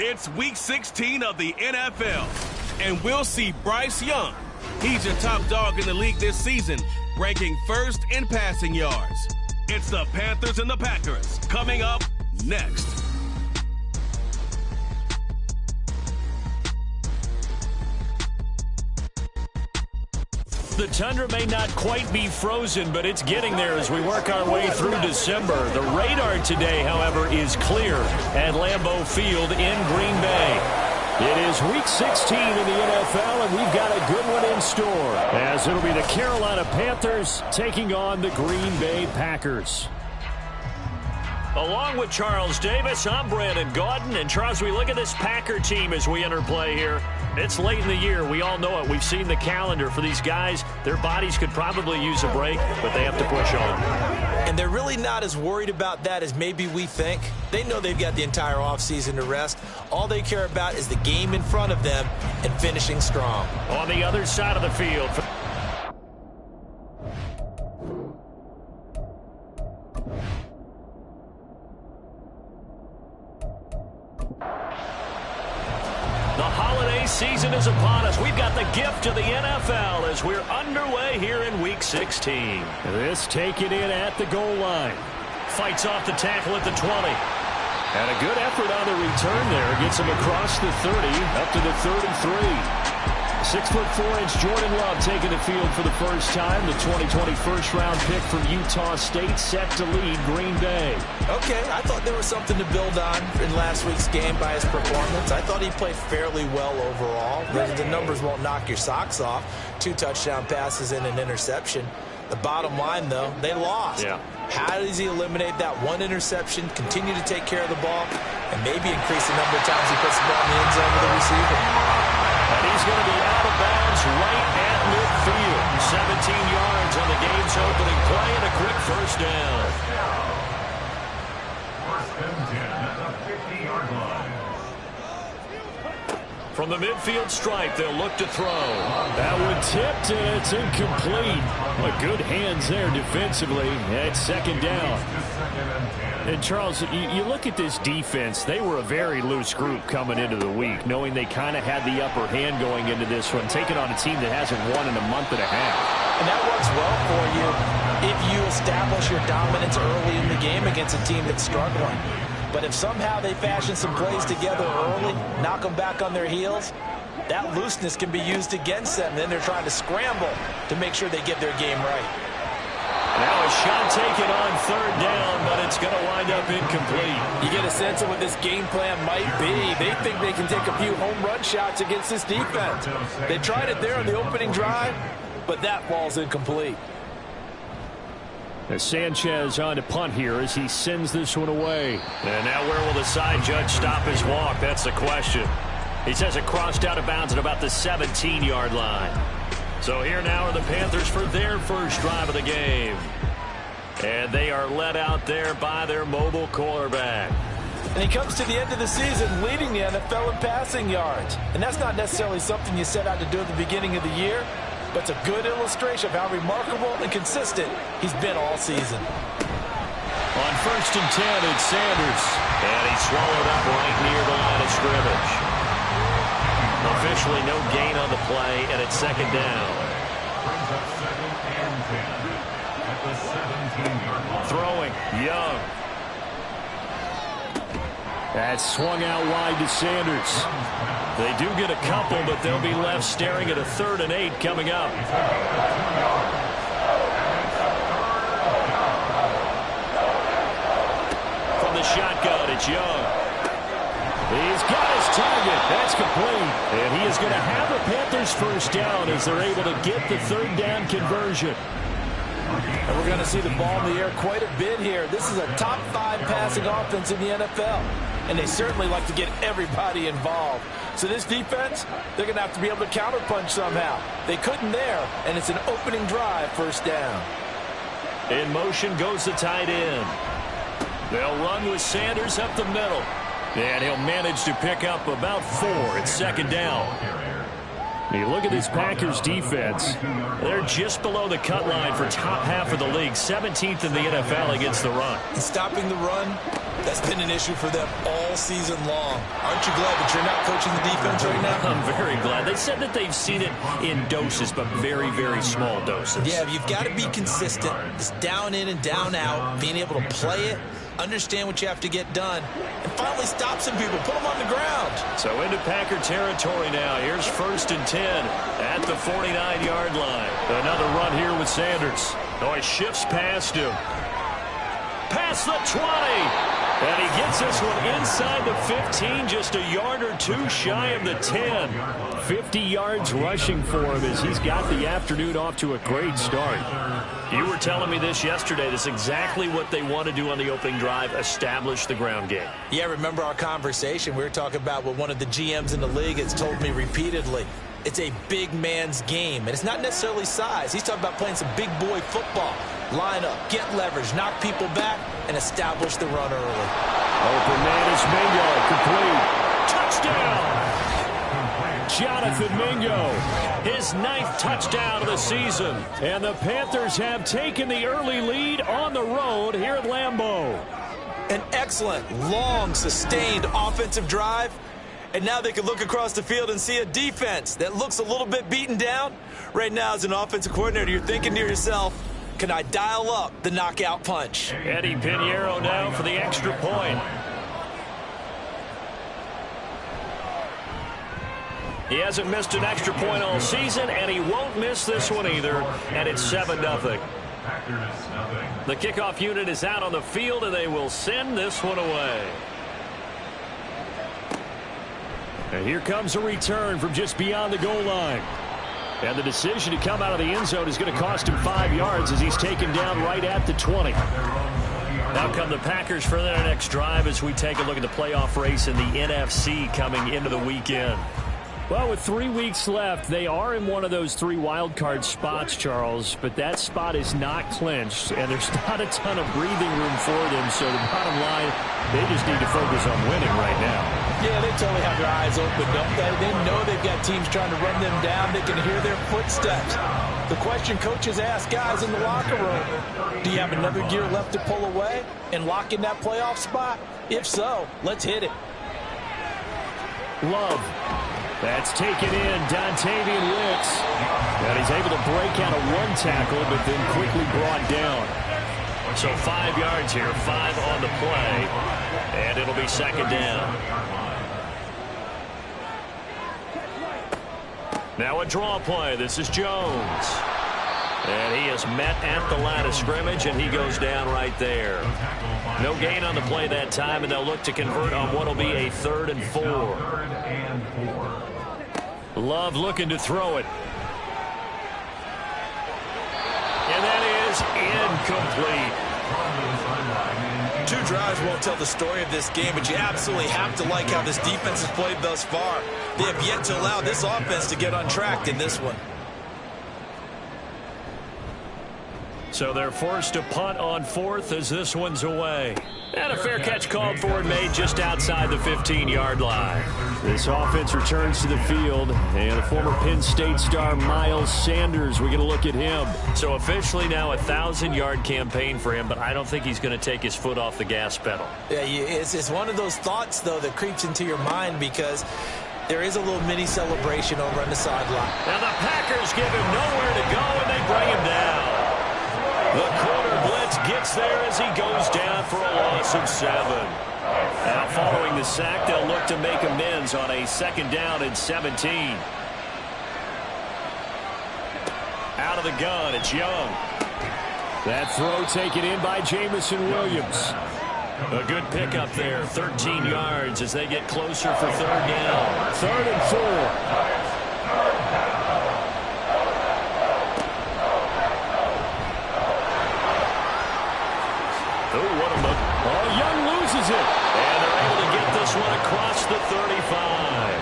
It's week 16 of the NFL, and we'll see Bryce Young. He's your top dog in the league this season, ranking first in passing yards. It's the Panthers and the Packers coming up next. The tundra may not quite be frozen, but it's getting there as we work our way through December. The radar today, however, is clear at Lambeau Field in Green Bay. It is Week 16 in the NFL, and we've got a good one in store, as it'll be the Carolina Panthers taking on the Green Bay Packers. Along with Charles Davis, I'm Brandon Gaudin. And Charles, we look at this Packer team as we enter play here. It's late in the year. We all know it. We've seen the calendar for these guys. Their bodies could probably use a break, but they have to push on. And they're really not as worried about that as maybe we think. They know they've got the entire offseason to rest. All they care about is the game in front of them and finishing strong. On the other side of the field. The holiday season is upon us. We've got the gift of the NFL as we're underway here in Week 16. This taken in at the goal line. Fights off the tackle at the 20. And a good effort on the return there. Gets him across the 30, up to the 33. 6'4" Jordan Love taking the field for the first time. The 2020 first-round pick from Utah State set to lead Green Bay. Okay, I thought there was something to build on in last week's game by his performance. I thought he played fairly well overall. The numbers won't knock your socks off. 2 touchdown passes and an interception. The bottom line, though, they lost. Yeah. How does he eliminate that one interception, continue to take care of the ball, and maybe increase the number of times he puts the ball in the end zone with the receiver? And he's going to be out of bounds right at midfield. 17 yards on the game's opening play and a quick first down. First and 10 at the 50-yard line. From the midfield stripe, they'll look to throw. That one tipped, and it's incomplete. But good hands there defensively at second down. And, Charles, you look at this defense, they were a very loose group coming into the week, knowing they kind of had the upper hand going into this one, taking on a team that hasn't won in a month and a half. And that works well for you if you establish your dominance early in the game against a team that's struggling. But if somehow they fashion some plays together early, knock them back on their heels, that looseness can be used against them. Then they're trying to scramble to make sure they get their game right. Now a shot taken on third down, but it's going to wind up incomplete. You get a sense of what this game plan might be. They think they can take a few home run shots against this defense. They tried it there on the opening drive, but that ball's incomplete. As Sanchez on to punt here as he sends this one away. And now where will the side judge stop his walk? That's the question. He says it crossed out of bounds at about the 17-yard line. So here now are the Panthers for their first drive of the game. And they are led out there by their mobile quarterback. And he comes to the end of the season leading the NFL in passing yards. And that's not necessarily something you set out to do at the beginning of the year, but it's a good illustration of how remarkable and consistent he's been all season. On first and 10, it's Sanders. And he swallowed up right near the line of scrimmage. Officially no gain on the play, and it's second down. Brings up 2nd and 10 at the 17-yard line. Throwing, Young. That's swung out wide to Sanders. They do get a couple, but they'll be left staring at a 3rd and 8 coming up. From the shotgun, it's Young. He's got his target. That's complete. And he is going to have the Panthers first down as they're able to get the 3rd down conversion. And we're going to see the ball in the air quite a bit here. This is a top 5 passing offense in the NFL. And they certainly like to get everybody involved. So this defense, they're going to have to be able to counterpunch somehow. They couldn't there, and it's an opening drive, first down. In motion goes the tight end. They'll run with Sanders up the middle. And he'll manage to pick up about 4 at second down. You look at this Packers defense. They're just below the cut line for top half of the league. 17th in the NFL against the run. And stopping the run, that's been an issue for them all season long. Aren't you glad that you're not coaching the defense right now? I'm very glad. They said that they've seen it in doses, but very, very small doses. Yeah, you've got to be consistent. It's down in and down out, being able to play it, understand what you have to get done, and finally stop some people, put them on the ground. So into Packer territory now. Here's 1st and 10 at the 49-yard line. Another run here with Sanders. Oh, he shifts past him. Past the 20. And he gets this one inside the 15, just a yard or two shy of the 10. 50 yards rushing for him as he's got the afternoon off to a great start. You were telling me this yesterday. This is exactly what they want to do on the opening drive, establish the ground game. Yeah, remember our conversation? We were talking about what one of the GMs in the league has told me repeatedly. It's a big man's game, and it's not necessarily size. He's talking about playing some big boy football. Line up, get leverage, knock people back, and establish the run early. Open man is Mingo, complete. Touchdown! Jonathan Mingo, his 9th touchdown of the season. And the Panthers have taken the early lead on the road here at Lambeau. An excellent, long, sustained offensive drive. And now they can look across the field and see a defense that looks a little bit beaten down. Right now, as an offensive coordinator, you're thinking to yourself, can I dial up the knockout punch? Eddie Pinheiro now for the extra point. He hasn't missed an extra point all season, and he won't miss this one either, and it's 7-0. The kickoff unit is out on the field, and they will send this one away. And here comes a return from just beyond the goal line. And the decision to come out of the end zone is going to cost him 5 yards as he's taken down right at the 20. Now come the Packers for their next drive as we take a look at the playoff race in the NFC coming into the weekend. Well, with 3 weeks left, they are in one of those 3 wild card spots, Charles, but that spot is not clinched, and there's not a ton of breathing room for them, so the bottom line, they just need to focus on winning right now. Yeah, they totally have their eyes open, don't they? They know they've got teams trying to run them down. They can hear their footsteps. The question coaches ask guys in the locker room, do you have another gear left to pull away and lock in that playoff spot? If so, let's hit it. Love. That's taken in, Dontavian Wicks. And he's able to break out of 1 tackle, but then quickly brought down. So 5 yards here, 5 on the play, and it'll be 2nd down. Now a draw play. This is Jones. And he is met at the line of scrimmage, and he goes down right there. No gain on the play that time, and they'll look to convert on what will be a 3rd and 4. Love looking to throw it. And that is incomplete. 2 drives won't tell the story of this game, but you absolutely have to like how this defense has played thus far. They have yet to allow this offense to get untracked in this one. So they're forced to punt on 4th as this one's away. And a fair catch called for and made just outside the 15-yard line. This offense returns to the field, and the former Penn State star Miles Sanders, we get a look at him. So officially now a 1,000-yard campaign for him, but I don't think he's going to take his foot off the gas pedal. Yeah, it's one of those thoughts, though, that creeps into your mind because there is a little mini celebration over on the sideline. Now the Packers give him nowhere to go, and they bring him down. The corner blitz gets there as he goes down for a loss of 7. Now following the sack, they'll look to make amends on a 2nd down and 17. Out of the gun, it's Young. That throw taken in by Jamison Williams. A good pickup there, 13 yards as they get closer for 3rd down. 3rd and 4. Young loses it. And they're able to get this one across the 35.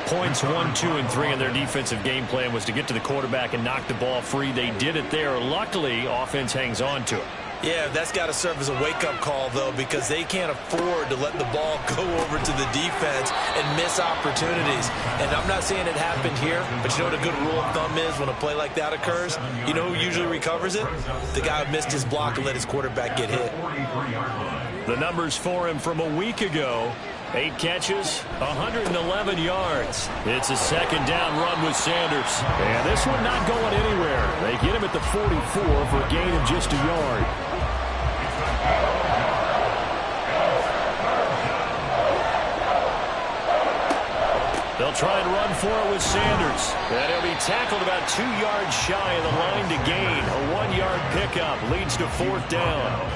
Points 1, 2, and 3 in their defensive game plan was to get to the quarterback and knock the ball free. They did it there. Luckily, offense hangs on to it. Yeah, that's got to serve as a wake-up call, though, because they can't afford to let the ball go over to the defense and miss opportunities. And I'm not saying it happened here, but you know what a good rule of thumb is when a play like that occurs? You know who usually recovers it? The guy who missed his block and let his quarterback get hit. The numbers for him from a week ago: 8 catches, 111 yards. It's a second down run with Sanders. And this one not going anywhere. They get him at the 44 for a gain of just a yard. They'll try and run for it with Sanders. And he'll be tackled about 2 yards shy of the line to gain. A 1-yard pickup leads to 4th down.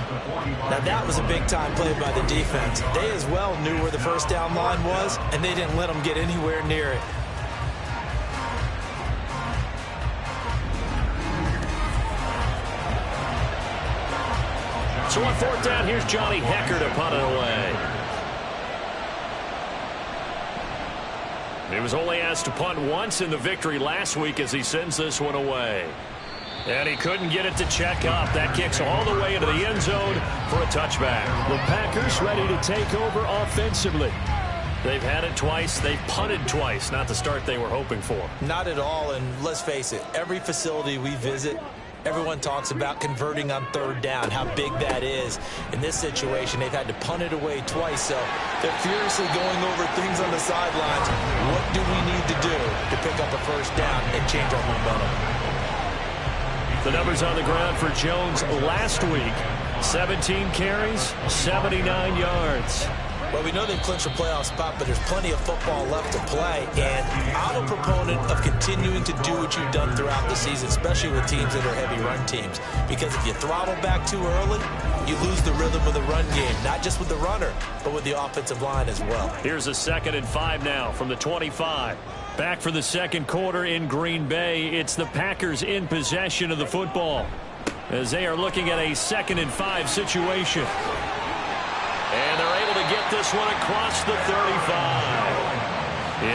Now that was a big-time play by the defense. They as well knew where the first down line was, and they didn't let them get anywhere near it. So on 4th down, here's Johnny Hekker to punt it away. He was only asked to punt once in the victory last week as he sends this one away. And he couldn't get it to check up. That kicks all the way into the end zone for a touchback. The Packers ready to take over offensively. They've had it twice. They've punted twice. Not the start they were hoping for. Not at all, and let's face it, every facility we visit, everyone talks about converting on 3rd down, how big that is. In this situation, they've had to punt it away twice, so they're furiously going over things on the sidelines. What do we need to do to pick up a first down and change our momentum? The numbers on the ground for Jones last week: 17 carries, 79 yards. Well, we know they've clinched a playoff spot, but there's plenty of football left to play. And I'm a proponent of continuing to do what you've done throughout the season, especially with teams that are heavy run teams. Because if you throttle back too early, you lose the rhythm of the run game, not just with the runner, but with the offensive line as well. Here's a 2nd and 5 now from the 25. Back for the second quarter in Green Bay. It's the Packers in possession of the football as they are looking at a 2nd and 5 situation. And they're able to get this one across the 35.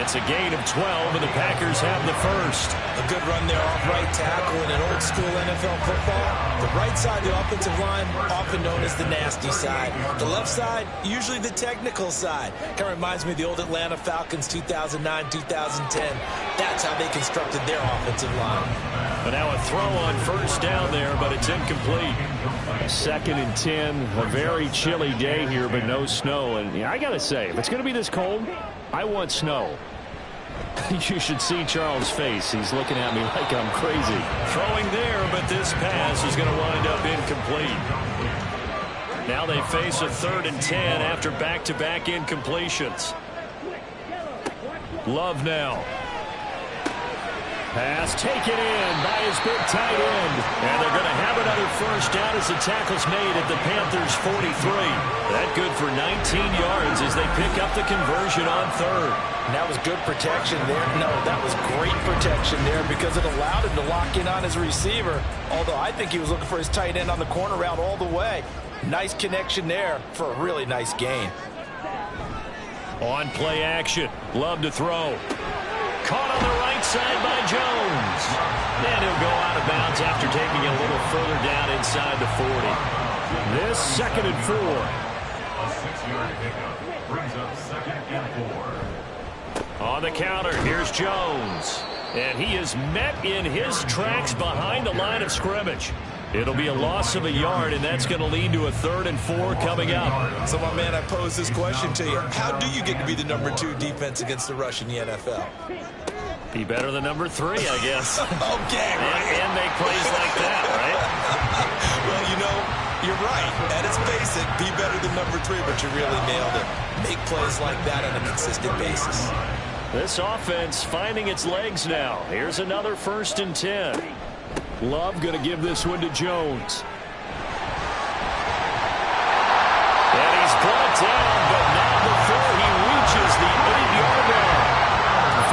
It's a gain of 12, and the Packers have the first. A good run there off right tackle in an old-school NFL football. The right side of the offensive line, often known as the nasty side. The left side, usually the technical side. Kind of reminds me of the old Atlanta Falcons 2009, 2010. That's how they constructed their offensive line. But now a throw on 1st down there, but it's incomplete. 2nd and 10, a very chilly day here, but no snow. And I got to say, if it's going to be this cold, I want snow. You should see Charles' face. He's looking at me like I'm crazy. Throwing there, but this pass is going to wind up incomplete. Now they face a 3rd and 10 after back-to-back incompletions. Love now. Pass taken in by his big tight end. And they're going to have another first down as the tackle's made at the Panthers' 43. That good for 19 yards as they pick up the conversion on 3rd. And that was good protection there. No, that was great protection there because it allowed him to lock in on his receiver. Although I think he was looking for his tight end on the corner route all the way. Nice connection there for a really nice gain. On play action. Love to throw. Caught on the right side by Jones. And he'll go out of bounds after taking it a little further down inside the 40. This 2nd and 4. A 6-yard pickup brings up 2nd and 4. On the counter, here's Jones. And he is met in his tracks behind the line of scrimmage. It'll be a loss of a yard, and that's going to lead to a 3rd and 4 coming up. So, my man, I pose this question to you. How do you get to be the number 2 defense against the rush in the NFL? Be better than number 3, I guess. Okay, right. And make plays like that, right? Well, you know, you're right. At its basic, be better than number 3, but you really nailed it. Make plays like that on a consistent basis. This offense finding its legs now. Here's another 1st and 10. Love going to give this one to Jones. And he's brought down, but not before he reaches the 8-yard line.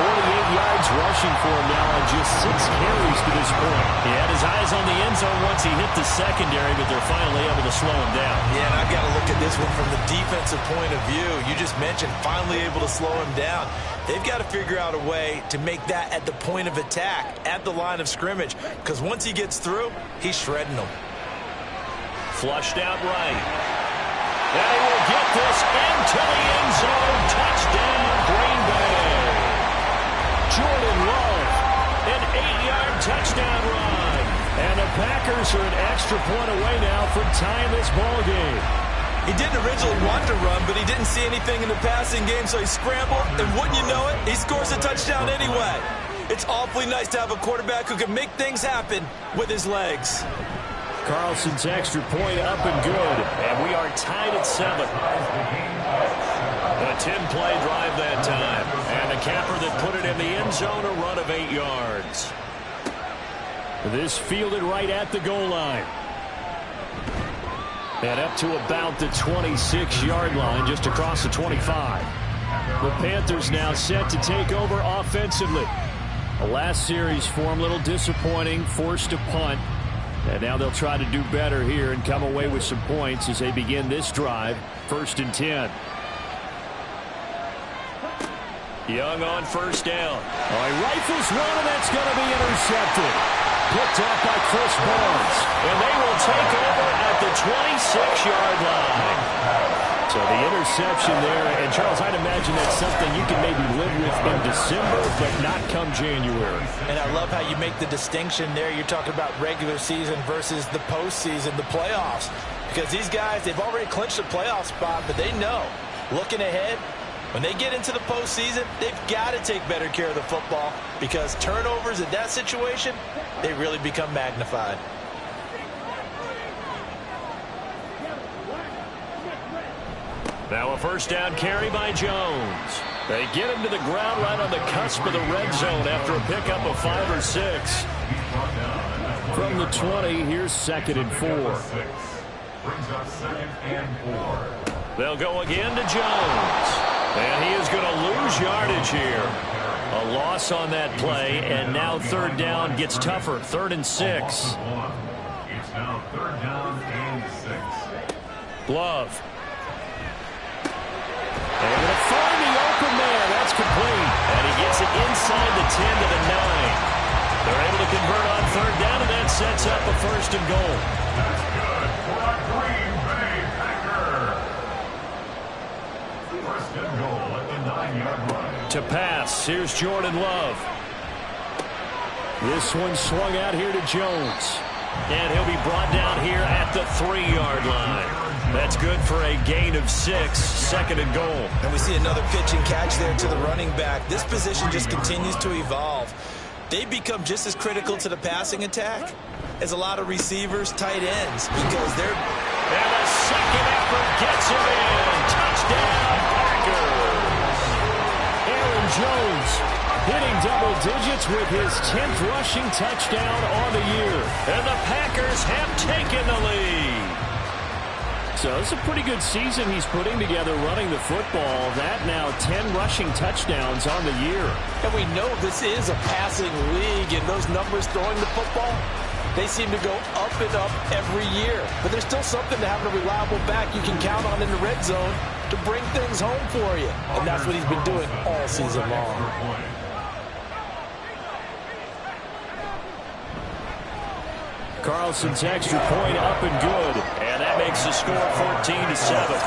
48 yards rushing for him now on just 6 carries to this point. He had his eyes on the end zone once he hit the secondary, but they're finally able to slow him down. Yeah, and I've got to look at this one from the defensive point of view. You just mentioned finally able to slow him down. They've got to figure out a way to make that at the point of attack, at the line of scrimmage, because once he gets through, he's shredding them. Flushed out right. And he will get this into the end zone. Touchdown, Green Bay. Jordan Love, an 8-yard touchdown run. And the Packers are an extra point away now from tying this ball game. He didn't originally want to run, but he didn't see anything in the passing game, so he scrambled, and wouldn't you know it, he scores a touchdown anyway. It's awfully nice to have a quarterback who can make things happen with his legs. Carlson's extra point up and good, and we are tied at 7. A 10-play drive that time, and a capper that put it in the end zone, a run of 8 yards. This fielded right at the goal line. And up to about the 26-yard line, just across the 25. The Panthers now set to take over offensively. The last series for them, a little disappointing, forced a punt. And now they'll try to do better here and come away with some points as they begin this drive. 1st and 10. Young on first down. Oh, he rifles one, and that's going to be intercepted. Picked off by Chris Barnes. And they will take over at the 26-yard line. So the interception there. And, Charles, I'd imagine that's something you can maybe live with in December, but not come January. And I love how you make the distinction there. You're talking about regular season versus the postseason, the playoffs. Because these guys, they've already clinched a playoff spot, but they know, looking ahead, when they get into the postseason, they've got to take better care of the football because turnovers in that situation, they really become magnified. Now a first down carry by Jones. They get him to the ground right on the cusp of the red zone after a pickup of 5 or 6. From the 20, here's 2nd and 4. Brings up 2nd and 4. They'll go again to Jones. And he is going to lose yardage here. A loss on that play, and now 3rd down gets tougher. 3rd and 6. It's now 3rd down and 6. Glove. They're going to find the open man. That's complete. And he gets it inside the 10 to the 9. They're able to convert on 3rd down, and that sets up a 1st and goal. That's good for a Green Bay Packer. 1st and goal at the 9-yard line. To pass, here's Jordan Love. This one swung out here to Jones. And he'll be brought down here at the 3-yard line. That's good for a gain of 6, 2nd and goal. And we see another pitch and catch there to the running back. This position just continues to evolve. They become just as critical to the passing attack as a lot of receivers, tight ends, because they're... And a second effort gets him in. Touchdown, Packers. Aaron Jones hitting double digits with his 10th rushing touchdown on the year. And the Packers have taken the lead. So it's a pretty good season he's putting together running the football. That now 10 rushing touchdowns on the year. And we know this is a passing league, and those numbers throwing the football, they seem to go up and up every year. But there's still something to having a reliable back you can count on in the red zone to bring things home for you. And that's what he's been doing all season long. Carlson's extra point up and good. And that makes the score 14-7.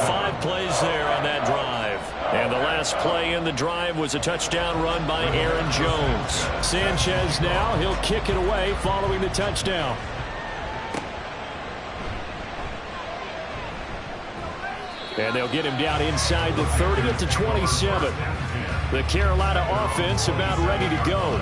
5 plays there on that drive. And the last play in the drive was a touchdown run by Aaron Jones. Sanchez now, he'll kick it away following the touchdown. And they'll get him down inside the 30 at the 27. The Carolina offense about ready to go.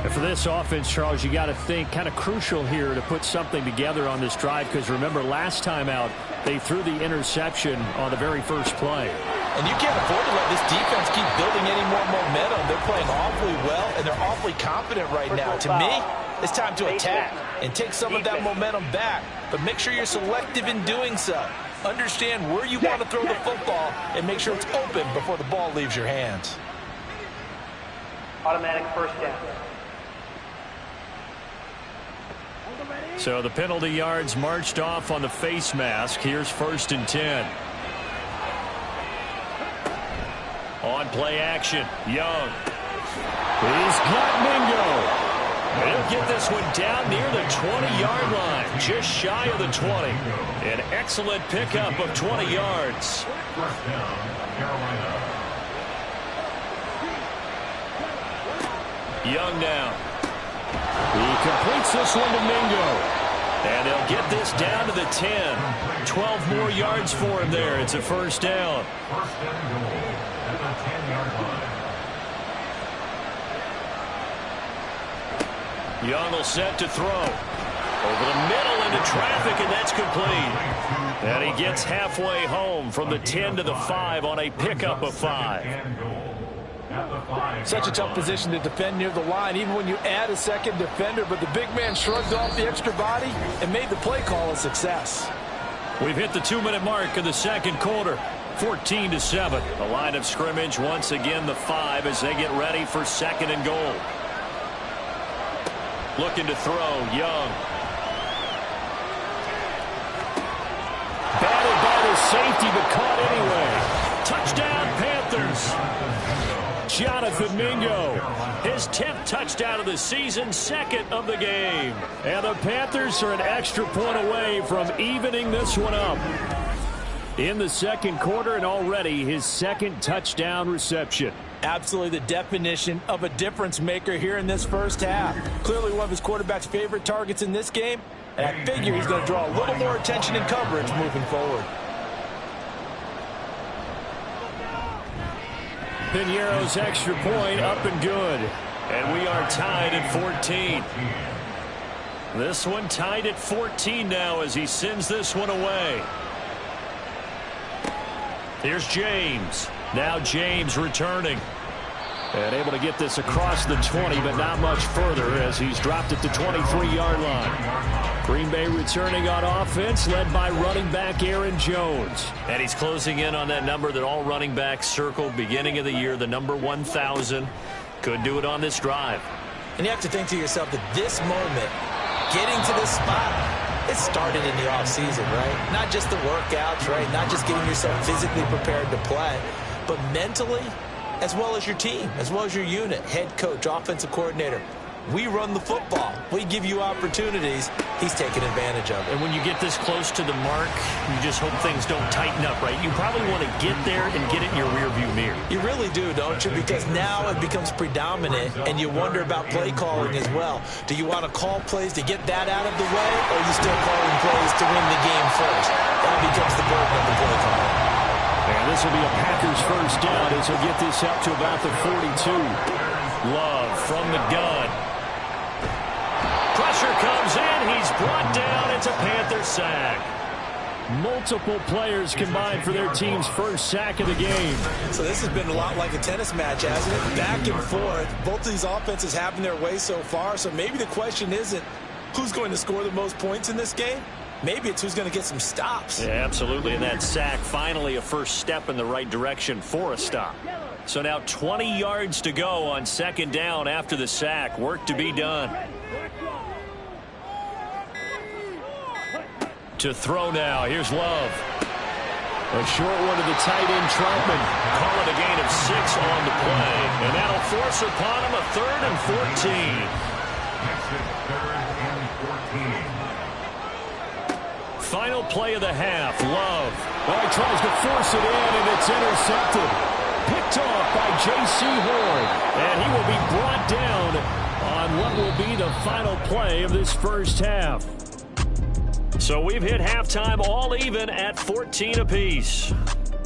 And for this offense, Charles, you got to think kind of crucial here to put something together on this drive, because remember last time out they threw the interception on the very first play. And you can't afford to let this defense keep building any more momentum. They're playing awfully well, and they're awfully confident right now. To me, it's time to attack and take some of that momentum back, but make sure you're selective in doing so. Understand where you want to throw the football and make sure it's open before the ball leaves your hands. Automatic first down. So the penalty yards marched off on the face mask. Here's 1st and 10. On play action, Young. He's got Mingo. He'll get this one down near the 20-yard line. just shy of the 20. An excellent pickup of 20 yards. First down, Carolina. Young now. He completes this one to Mingo. And they'll get this down to the 10. 12 more yards for him there. It's a first down. First and goal at the 10-yard line. Young will set to throw. Over the middle into traffic, and that's complete. And he gets halfway home from the 10 to the 5 on a pickup of 5. Such a tough position to defend near the line, even when you add a second defender, but the big man shrugged off the extra body and made the play call a success. We've hit the 2-minute mark of the second quarter. 14-7. The line of scrimmage once again the 5 as they get ready for second and goal. Looking to throw, Young. Batted by the safety, but caught anyway. Touchdown, Panthers. Jonathan Mingo, his 10th touchdown of the season, second of the game. And the Panthers are an extra point away from evening this one up. In the second quarter, and already his second touchdown reception. Absolutely the definition of a difference maker here in this first half. Clearly one of his quarterback's favorite targets in this game, and I figure he's going to draw a little more attention and coverage moving forward. Piñeiro's extra point up and good. And we are tied at 14. This one tied at 14 now as he sends this one away. Here's James. Now James returning. And able to get this across the 20, but not much further as he's dropped at the 23-yard line. Green Bay returning on offense, led by running back Aaron Jones. And he's closing in on that number that all running backs circled beginning of the year, the number 1,000. Could do it on this drive. And you have to think to yourself that this moment, getting to this spot, it started in the offseason, right? Not just the workouts, right? Not just getting yourself physically prepared to play, but mentally, as well as your team, as well as your unit, head coach, offensive coordinator. We run the football. We give you opportunities. He's taking advantage of it. And when you get this close to the mark, you just hope things don't tighten up, right? You probably want to get there and get it in your rearview mirror. You really do, don't you? Because now it becomes predominant, and you wonder about play calling as well. Do you want to call plays to get that out of the way, or are you still calling plays to win the game first? That becomes the burden of the play call. And this will be a Packers first down as he'll get this up to about the 42. Love from the gun. Pressure comes in. He's brought down. It's a Panther sack. Multiple players combined for their team's first sack of the game. So this has been a lot like a tennis match, hasn't it? Back and forth. Both of these offenses having their way so far. So maybe the question isn't who's going to score the most points in this game. Maybe it's who's going to get some stops. Yeah, absolutely. And that sack, finally a first step in the right direction for a stop. So now 20 yards to go on second down after the sack. Work to be done. To throw now. Here's Love. A short one to the tight end, Troutman. Call it a gain of 6 on the play. And that'll force upon him a 3rd and 14. That's it, 3rd and 14. Final play of the half. Love. Well, he tries to force it in, and it's intercepted. Picked off by J.C. Horn. And he will be brought down on what will be the final play of this first half. So we've hit halftime all even at 14 apiece.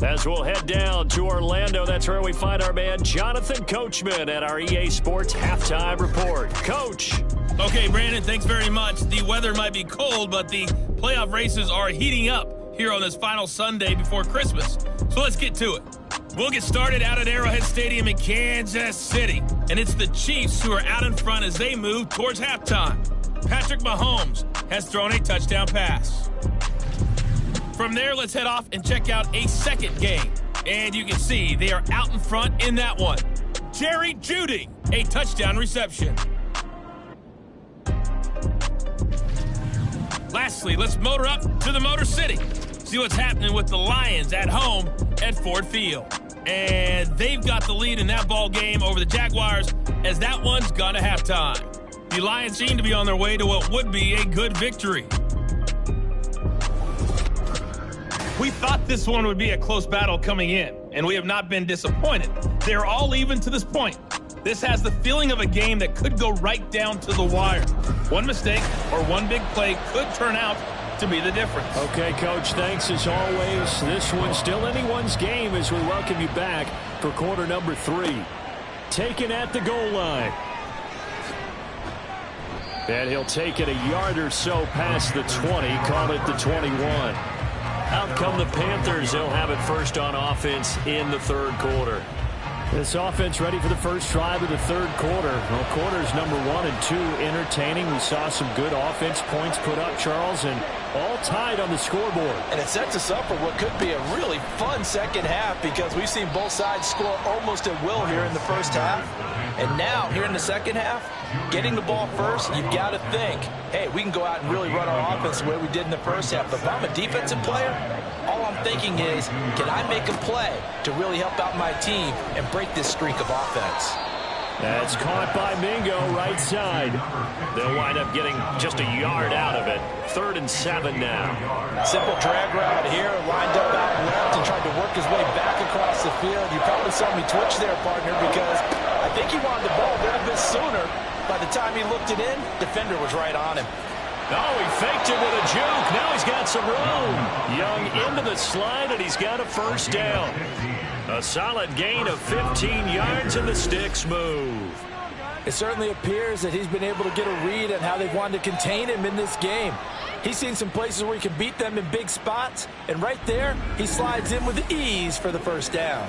As we'll head down to Orlando, that's where we find our man Jonathan Coachman at our EA Sports Halftime Report. Coach. Okay, Brandon, thanks very much. The weather might be cold, but the playoff races are heating up here on this final Sunday before Christmas. So let's get to it. We'll get started out at Arrowhead Stadium in Kansas City. And it's the Chiefs who are out in front as they move towards halftime. Patrick Mahomes has thrown a touchdown pass. From there, let's head off and check out a second game. And you can see they are out in front in that one. Jerry Jeudy, a touchdown reception. Lastly, let's motor up to the Motor City. See what's happening with the Lions at home at Ford Field. And they've got the lead in that ball game over the Jaguars as that one's gone to halftime. The Lions seem to be on their way to what would be a good victory. We thought this one would be a close battle coming in, and we have not been disappointed. They're all even to this point. This has the feeling of a game that could go right down to the wire. One mistake or one big play could turn out to be the difference. Okay, Coach, thanks as always. This one's still anyone's game as we welcome you back for quarter number 3. Taken at the goal line. And he'll take it a yard or so past the 20, call it the 21. Out come the Panthers. They'll have it first on offense in the third quarter. This offense ready for the first drive of the third quarter. Well, quarters number 1 and 2 entertaining. We saw some good offense points put up, Charles, and all tied on the scoreboard. And it sets us up for what could be a really fun second half because we've seen both sides score almost at will here in the first half. And now, here in the second half, getting the ball first, you've got to think, hey, we can go out and really run our offense the way we did in the first half. But if I'm a defensive player, all I'm thinking is, can I make a play to really help out my team and break this streak of offense? That's caught by Mingo, right side. They'll wind up getting just a yard out of it. 3rd and 7 now. Simple drag route here, lined up out left and tried to work his way back across the field. You probably saw me twitch there, partner, because I think he wanted the ball a little bit sooner. By the time he looked it in, defender was right on him. Oh, he faked it with a juke. Now he's got some room. Young into the slide, and he's got a first down. A solid gain of 15 yards, and the sticks move. It certainly appears that he's been able to get a read on how they've wanted to contain him in this game. He's seen some places where he can beat them in big spots, and right there, he slides in with ease for the first down.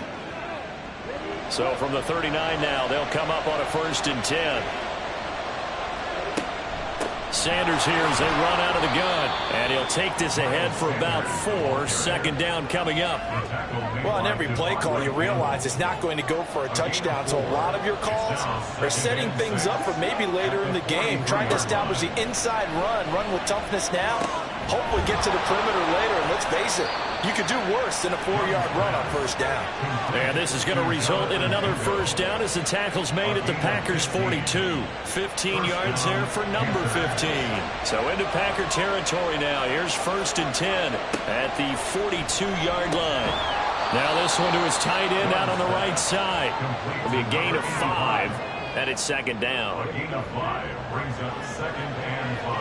So from the 39 now, they'll come up on a 1st and 10. Sanders here as they run out of the gun. And he'll take this ahead for about 4. Second down coming up. Well, on every play call, you realize it's not going to go for a touchdown. So a lot of your calls are setting things up for maybe later in the game. Trying to establish the inside run with toughness now. Hopefully get to the perimeter later. And let's face it, you could do worse than a 4-yard run on first down. And this is going to result in another first down as the tackle's made at the Packers 42. 15 yards there for number 15. So into Packer territory now. Here's 1st and 10 at the 42-yard line. Now this one to his tight end out on the right side. It'll be a gain of 5, and it's second down. A gain of 5 brings up 2nd and 5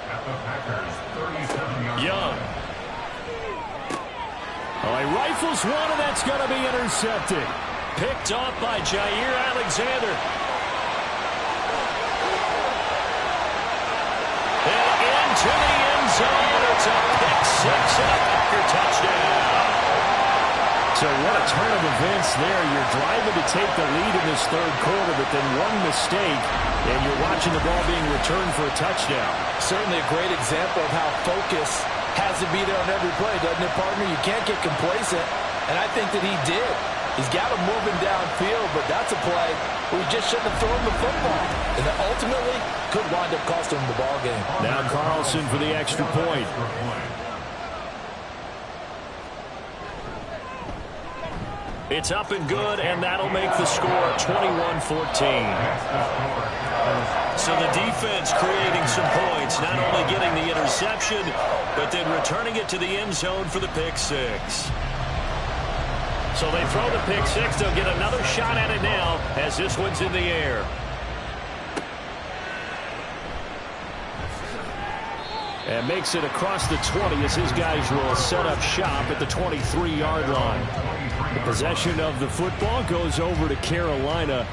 at the Packers 37-yard line. Young. Oh, he rifles one, and that's going to be intercepted. Picked off by Jair Alexander. And into the end zone. It's a pick 6 and a Packer touchdown. So what a turn of events there. You're driving to take the lead in this third quarter, but then one mistake, and you're watching the ball being returned for a touchdown. Certainly a great example of how focus has to be there on every play, doesn't it, partner? You can't get complacent, and I think that he did. He's got him moving downfield, but that's a play where he just shouldn't have thrown the football. And that ultimately could wind up costing him the ball game. Now Carlson for the extra point. It's up and good, and that'll make the score 21-14. So the defense creating some points, not only getting the interception, but then returning it to the end zone for the pick 6. So they throw the pick 6. They'll get another shot at it now as this one's in the air. And makes it across the 20 as his guys will set up shop at the 23-yard line. The possession of the football goes over to Carolina.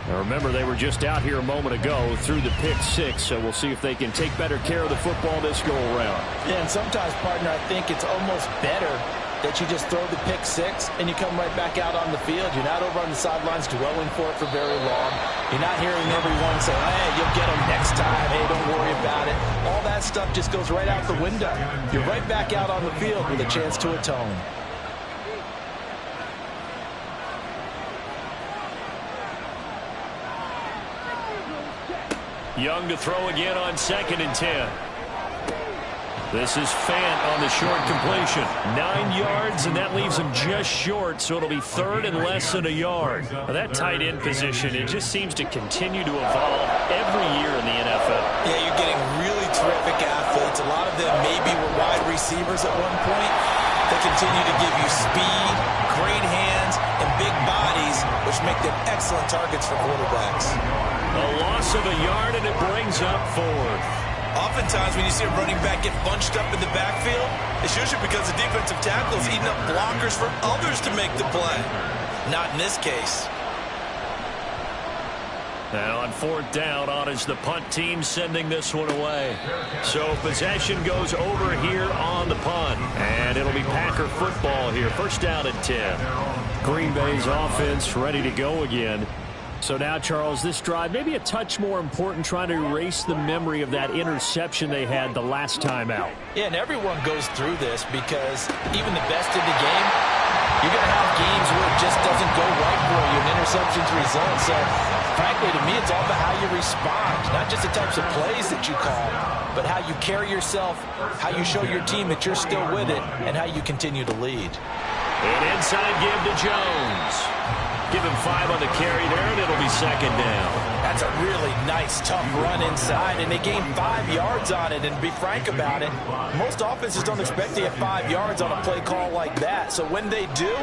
Now remember, they were just out here a moment ago through the pick 6, so we'll see if they can take better care of the football this go-around. Yeah, and sometimes, partner, I think it's almost better that you just throw the pick 6 and you come right back out on the field. You're not over on the sidelines dwelling for it for very long. You're not hearing everyone say, hey, you'll get them next time. Hey, don't worry about it. All that stuff just goes right out the window. You're right back out on the field with a chance to atone. Young to throw again on 2nd and 10. This is Fant on the short completion. 9 yards, and that leaves him just short, so it'll be 3rd and less than a yard. Now, that tight end position, it just seems to continue to evolve every year in the NFL. Yeah, you're getting really terrific athletes defense, a lot of them maybe were wide receivers at one point. They continue to give you speed, great hands, and big bodies, which make them excellent targets for quarterbacks. A loss of a yard, and it brings up 4th. Oftentimes when you see a running back get bunched up in the backfield, it's usually because the defensive tackle is eating up blockers for others to make the play. Not in this case. Now on 4th down, on is the punt team sending this one away. So possession goes over here on the punt. And it'll be Packer football here. 1st down and 10. Green Bay's offense ready to go again. So now, Charles, this drive maybe a touch more important, trying to erase the memory of that interception they had the last time out. Yeah, and everyone goes through this because even the best in the game, you're going to have games where it just doesn't go right for you, and interceptions result. So, frankly, to me, it's all about how you respond, not just the types of plays that you call, but how you carry yourself, how you show your team that you're still with it, and how you continue to lead. An inside give to Jones. Give him 5 on the carry there, and it'll be 2nd down. That's a really nice, tough run inside, and they gained 5 yards on it. And to be frank about it, most offenses don't expect to get 5 yards on a play call like that. So when they do,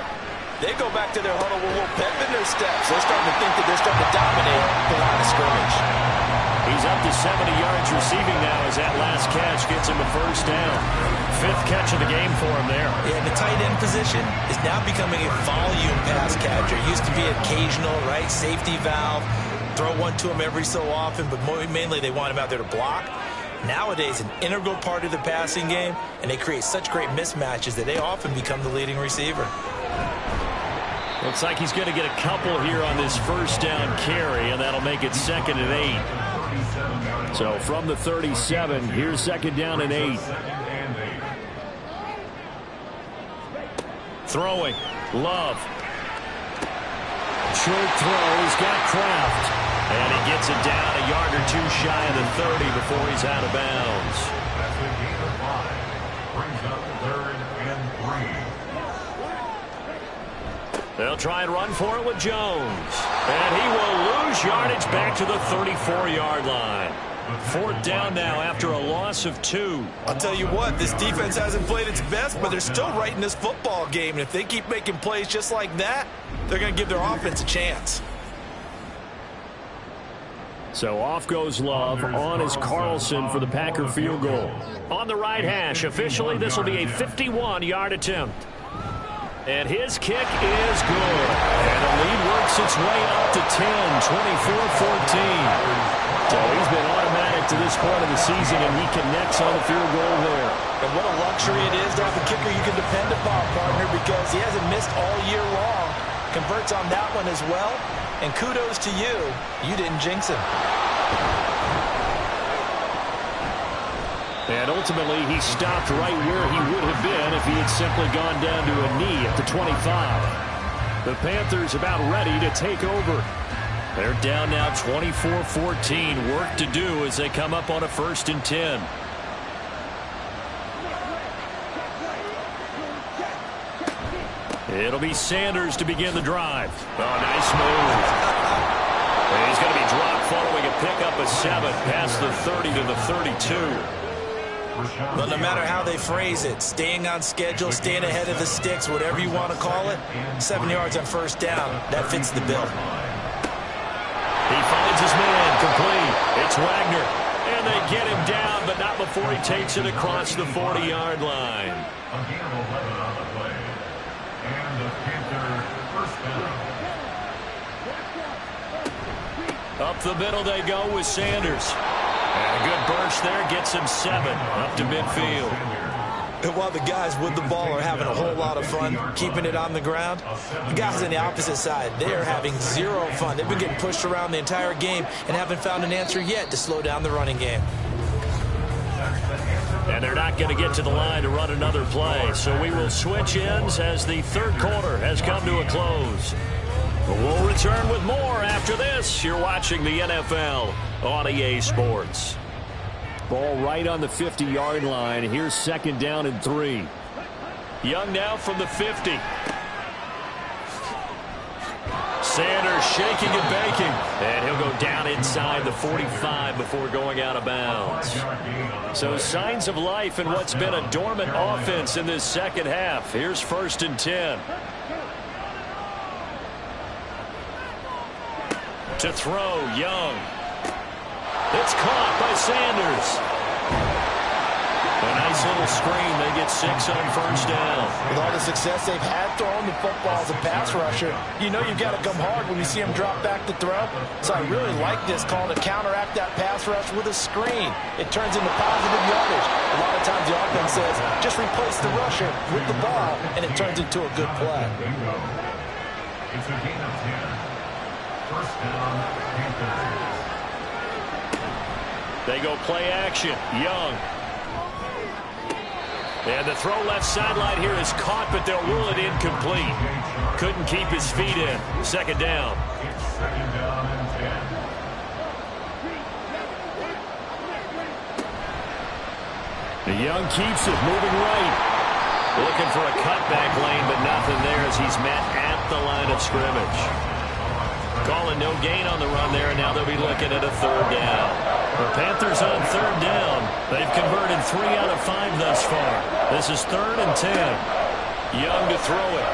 they go back to their huddle with a little pep in their steps. They're starting to think that they're starting to dominate the line of scrimmage. He's up to 70 yards receiving now as that last catch gets him a 1st down. 5th catch of the game for him there. Yeah, and the tight end position is now becoming a volume pass catcher. It used to be occasional, right? Safety valve. Throw one to him every so often, but mainly they want him out there to block. Nowadays, an integral part of the passing game, and they create such great mismatches that they often become the leading receiver. Looks like he's going to get a couple here on this 1st down carry, and that'll make it 2nd and 8. So from the 37, here's 2nd down and 8. Throwing, Love. Short throw, he's got Kraft. And he gets it down a yard or 2 shy of the 30 before he's out of bounds. That's a gain of 5. Brings up 3rd and 3. They'll try and run for it with Jones. And he will lose yardage back to the 34-yard line. 4th down now after a loss of 2. I'll tell you what, this defense hasn't played its best, but they're still right in this football game. And if they keep making plays just like that, they're going to give their offense a chance. So off goes Love. On is Carlson for the Packer field goal. On the right hash, officially this will be a 51-yard attempt. And his kick is good. And the lead works its way up to 10, 24-14. So he's been automatic to this point of the season, and he connects on the field goal there. And what a luxury it is to have a kicker you can depend upon, partner, because he hasn't missed all year long. Converts on that one as well. And kudos to you. You didn't jinx him. And ultimately, he stopped right where he would have been if he had simply gone down to a knee at the 25. The Panthers about ready to take over. They're down now 24-14. Work to do as they come up on a 1st and 10. It'll be Sanders to begin the drive. Oh, nice move. And he's going to be dropped following a pickup of 7 past the 30 to the 32. But no matter how they phrase it, staying on schedule, staying ahead of the sticks, whatever you want to call it, 7 yards on 1st down, that fits the bill. He finds his man, complete. It's Wagner. And they get him down, but not before he takes it across the 40-yard line. A gain of 11 on the play. And the Panthers 1st down. Up the middle they go with Sanders. And a good burst there gets him 7 up to midfield. And while the guys with the ball are having a whole lot of fun keeping it on the ground, the guys on the opposite side, they are having zero fun. They've been getting pushed around the entire game and haven't found an answer yet to slow down the running game. And they're not going to get to the line to run another play. So we will switch ends as the 3rd quarter has come to a close. We'll return with more after this. You're watching the NFL on EA Sports. Ball right on the 50-yard line. Here's 2nd down and 3. Young now from the 50. Sanders shaking and baking. And he'll go down inside the 45 before going out of bounds. So signs of life in what's been a dormant offense in this second half. Here's 1st and 10. To throw, Young. It's caught by Sanders. A nice little screen. They get 6 on 1st down. With all the success they've had throwing the football as a pass rusher, you know you've got to come hard when you see him drop back to throw. So I really like this call to counteract that pass rush with a screen. It turns into positive yardage. A lot of times the offense says, just replace the rusher with the ball, and it turns into a good play. It's a gain of 10. 1st down, Panthers. They go play action. Young. And the throw left sideline here is caught, but they'll rule it incomplete. Couldn't keep his feet in. 2nd down. It's 2nd down and 10. The Young keeps it, moving right. Looking for a cutback lane, but nothing there as he's met at the line of scrimmage. Calling no gain on the run there, and now they'll be looking at a 3rd down. The Panthers on 3rd down. They've converted 3 out of 5 thus far. This is 3rd and 10. Young to throw it.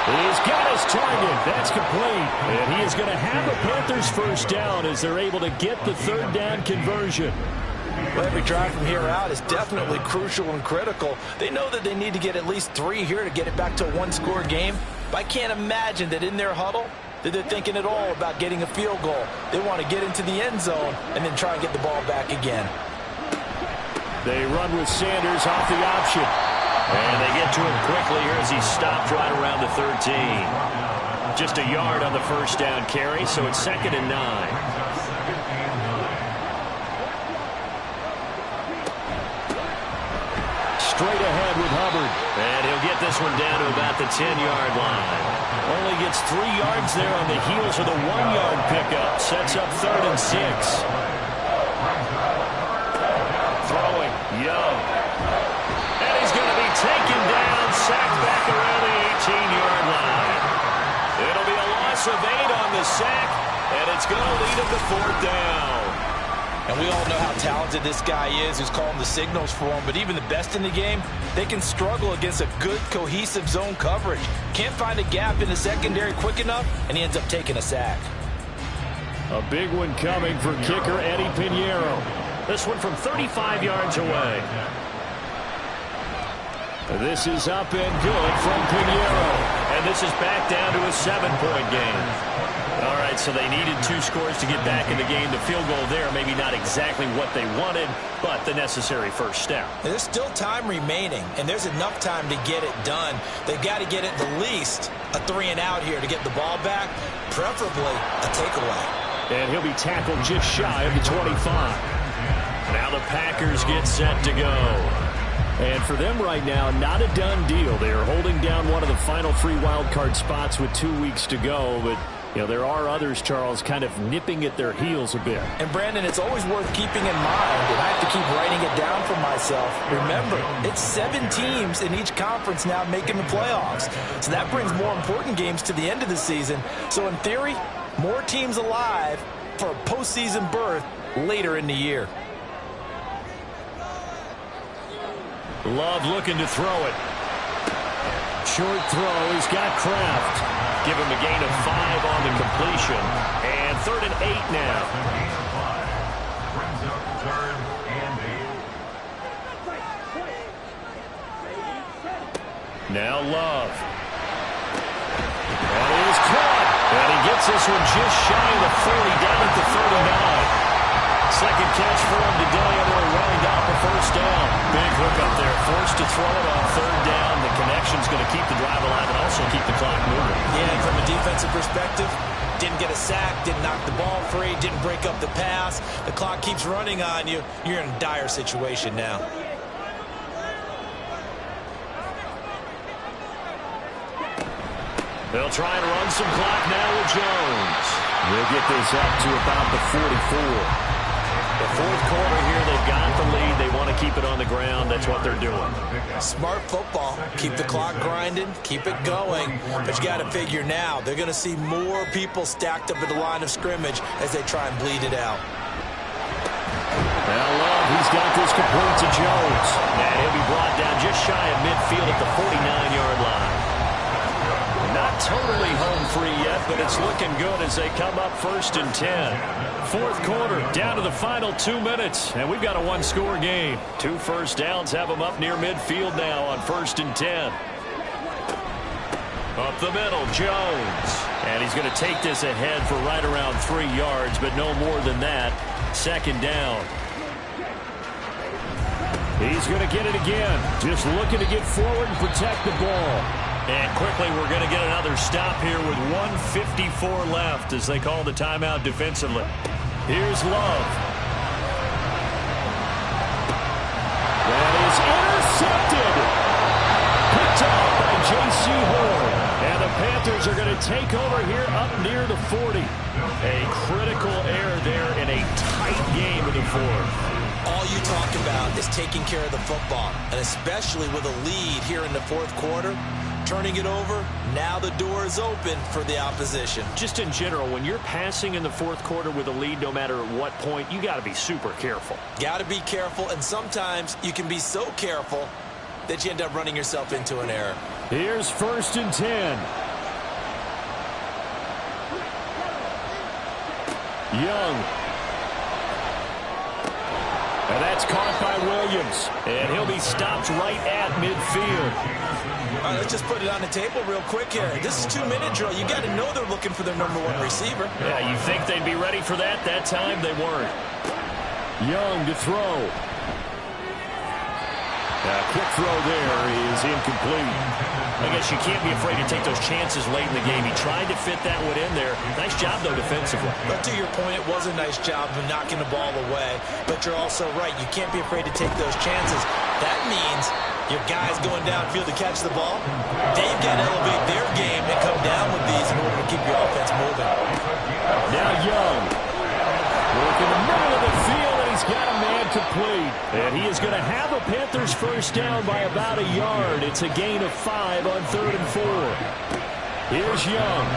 He's got his target. That's complete. And he is going to have the Panthers 1st down as they're able to get the 3rd down conversion. Well, every drive from here out is definitely crucial and critical. They know that they need to get at least 3 here to get it back to a 1-score game. But I can't imagine that in their huddle that they're thinking at all about getting a field goal. They want to get into the end zone and then try and get the ball back again. They run with Sanders off the option. And they get to him quickly here as he stopped right around the 13. Just a yard on the 1st down carry, so it's 2nd and 9. Straight ahead with Hubbard. And he'll get this one down to about the 10-yard line. Only gets 3 yards there on the heels of the 1-yard pickup. Sets up 3rd and 6. Throwing, Young. And he's going to be taken down, sacked back around the 18-yard line. It'll be a loss of 8 on the sack, and it's going to lead him to 4th down. And we all know how talented this guy is who's calling the signals for him. But even the best in the game, they can struggle against a good, cohesive zone coverage. Can't find a gap in the secondary quick enough, and he ends up taking a sack. A big one coming for kicker Eddie Pinheiro. This one from 35 yards away. This is up and good from Pinheiro. And this is back down to a 7-point game. All right, so they needed 2 scores to get back in the game. The field goal there, maybe not exactly what they wanted, but the necessary 1st step. There's still time remaining, and there's enough time to get it done. They've got to get at the least a 3 and out here to get the ball back, preferably a takeaway. And he'll be tackled just shy of the 25. Now the Packers get set to go. And for them right now, not a done deal. They are holding down one of the final 3 wild card spots with 2 weeks to go, but you know, there are others, Charles, kind of nipping at their heels a bit. And, Brandon, it's always worth keeping in mind, and I have to keep writing it down for myself. Remember, it's 7 teams in each conference now making the playoffs. So that brings more important games to the end of the season. So, in theory, more teams alive for a postseason berth later in the year. Love looking to throw it. Short throw. He's got Kraft. Give him a gain of 5 on the completion. And 3rd and 8 now. Brings up 3rd and 8. Now Love. And he is caught. And he gets this one just shy of the 40, down at the 39. Second catch for him today, and they'll wind up a 1st down. Big hook up there. Forced to throw it on 3rd down. The connection's going to keep the drive alive and also keep the clock moving. Yeah, and from a defensive perspective, didn't get a sack, didn't knock the ball free, didn't break up the pass. The clock keeps running on you. You're in a dire situation now. They'll try and run some clock now with Jones. They'll get this up to about the 44. The 4th quarter here, they've They've got the lead. They want to keep it on the ground. That's what they're doing. Smart football. Keep the clock grinding. Keep it going. But you got to figure now, they're going to see more people stacked up at the line of scrimmage as they try and bleed it out. Now Love, he's got this complete to Jones. And he'll be brought down just shy of midfield at the 49-yard line. Not totally home free yet, but it's looking good as they come up 1st and 10. Fourth quarter, down to the final 2 minutes, and we've got a one-score game. 2 first downs have them up near midfield now on 1st and 10. Up the middle, Jones. And he's going to take this ahead for right around 3 yards, but no more than that. 2nd down. He's going to get it again. Just looking to get forward and protect the ball. And quickly, we're going to get another stop here with 1:54 left as they call the timeout defensively. Here's Love. That is intercepted. Picked up by J.C. Horn. And the Panthers are going to take over here up near the 40. A critical error there in a tight game in the fourth. All you talk about is taking care of the football, and especially with a lead here in the fourth quarter, turning it over, now the door is open for the opposition. Just in general, when you're passing in the fourth quarter with a lead, no matter at what point, you got to be super careful. Got to be careful, and sometimes you can be so careful that you end up running yourself into an error. Here's 1st and 10. Young. And that's caught by Williams. And he'll be stopped right at midfield. All right, let's just put it on the table real quick here. This is 2-minute drill. You got to know they're looking for their #1 receiver. Yeah, you think they'd be ready for that? That time they weren't. Young to throw. Quick throw there is incomplete. I guess you can't be afraid to take those chances late in the game. He tried to fit that one in there. Nice job, though, defensively. But to your point, it was a nice job of knocking the ball away. But you're also right. You can't be afraid to take those chances. That means your guys going downfield to catch the ball, they've got to elevate their game and come down with these in order to keep your offense moving. Now Young. Work in the middle of the field, and he's got a man complete. And he is going to have a Panthers first down by about a yard. It's a gain of 5 on 3rd and 4. Here's Young.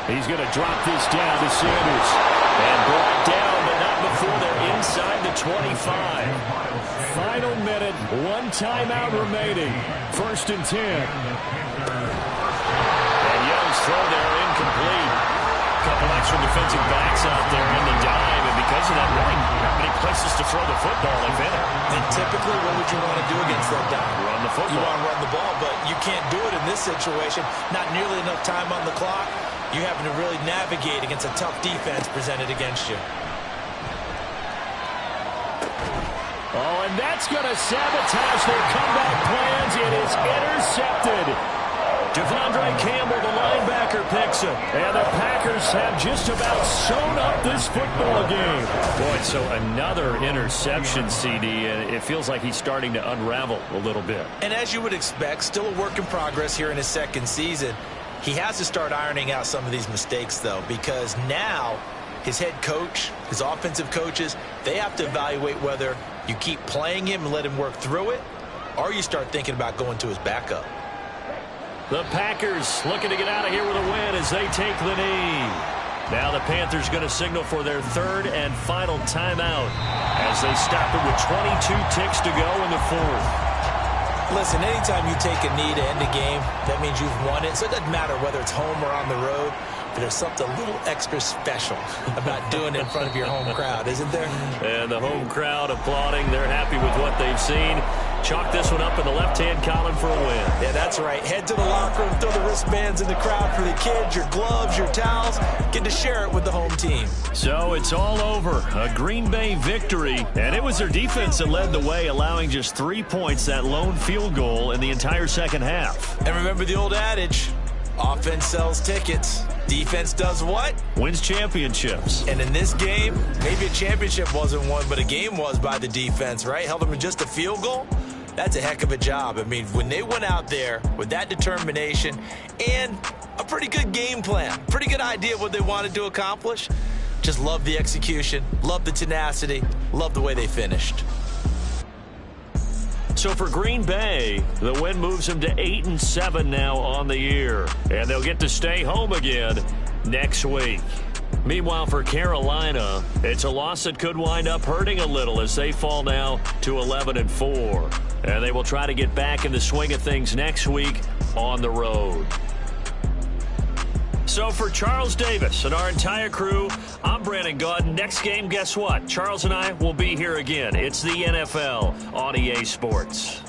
He's going to drop this down to Sanders. And brought down, but not before they're inside the 25. Final minute, 1 timeout remaining. 1st and 10. And Young's throw there incomplete. Couple extra defensive backs out there in the dime, and because of that, really not many places to throw the football, if any. And typically, what would you want to do against that dime? Run the football. You want to run the ball, but you can't do it in this situation. Not nearly enough time on the clock. You having to really navigate against a tough defense presented against you. Oh, and that's going to sabotage their comeback plans. It is intercepted. Devondre Campbell, the linebacker, picks it. And the Packers have just about sewn up this football game. Boy, so another interception, CD, and it feels like he's starting to unravel a little bit. And as you would expect, still a work in progress here in his 2nd season. He has to start ironing out some of these mistakes, though, because now his head coach, his offensive coaches, they have to evaluate whether you keep playing him and let him work through it, or you start thinking about going to his backup. The Packers looking to get out of here with a win as they take the knee. Now the Panthers going to signal for their 3rd and final timeout as they stop it with 22 ticks to go in the 4th. Listen, anytime you take a knee to end a game, that means you've won it. So it doesn't matter whether it's home or on the road, but there's something a little extra special about doing it in front of your home crowd, isn't there? And the home crowd applauding. They're happy with what they've seen. Chalk this one up in the left-hand column for a win. Yeah, that's right. Head to the locker room, throw the wristbands in the crowd for the kids, your gloves, your towels. Get to share it with the home team. So it's all over. A Green Bay victory. And it was their defense that led the way, allowing just 3 points, that lone field goal in the entire second half. And remember the old adage, offense sells tickets. Defense does what? Wins championships. And in this game, maybe a championship wasn't won, but a game was by the defense, right? Held them to just a field goal. That's a heck of a job. I mean, when they went out there with that determination and a pretty good game plan, pretty good idea of what they wanted to accomplish, Just love the execution, love the tenacity, love the way they finished. So for Green Bay, the win moves them to 8-7 now on the year. And they'll get to stay home again next week. Meanwhile, for Carolina, it's a loss that could wind up hurting a little as they fall now to 11-4. And they will try to get back in the swing of things next week on the road. So for Charles Davis and our entire crew, I'm Brandon Gaudin. Next game, guess what? Charles and I will be here again. It's the NFL on EA Sports.